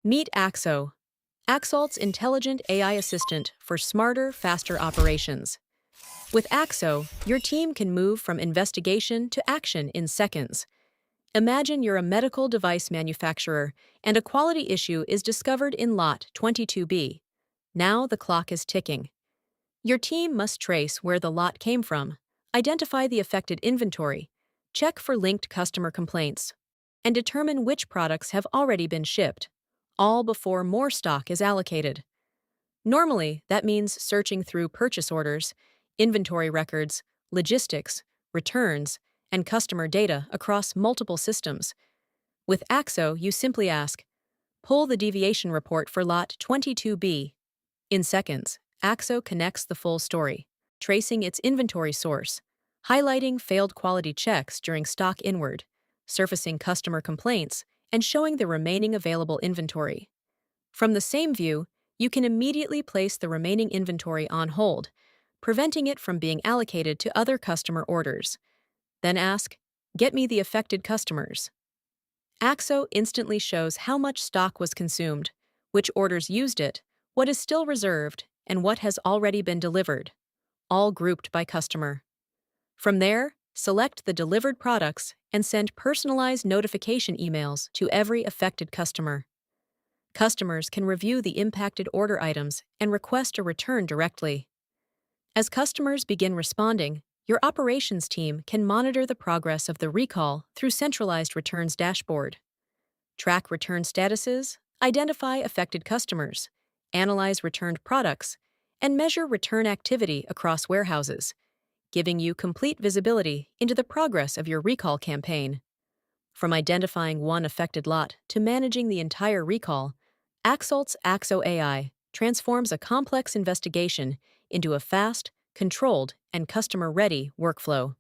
Meet Axo, Axolt's intelligent AI assistant for smarter, faster operations. With Axo, your team can move from investigation to action in seconds. Imagine you're a medical device manufacturer and a quality issue is discovered in Lot 22B. Now the clock is ticking. Your team must trace where the lot came from, identify the affected inventory, check for linked customer complaints, and determine which products have already been shipped, all before more stock is allocated. Normally, that means searching through purchase orders, inventory records, logistics, returns, and customer data across multiple systems. With Axo, you simply ask, pull the deviation report for Lot 22B. In seconds, Axo connects the full story, tracing its inventory source, highlighting failed quality checks during stock inward, surfacing customer complaints, and showing the remaining available inventory. From the same view, you can immediately place the remaining inventory on hold, preventing it from being allocated to other customer orders. Then ask, "Get me the affected customers." Axo instantly shows how much stock was consumed, which orders used it, what is still reserved, and what has already been delivered, all grouped by customer. From there, select the delivered products and send personalized notification emails to every affected customer. Customers can review the impacted order items and request a return directly. As customers begin responding, your operations team can monitor the progress of the recall through centralized returns dashboard. Track return statuses, identify affected customers, analyze returned products, and measure return activity across warehouses, giving you complete visibility into the progress of your recall campaign. From identifying one affected lot to managing the entire recall, Axolt's Axo AI transforms a complex investigation into a fast, controlled, and customer-ready workflow.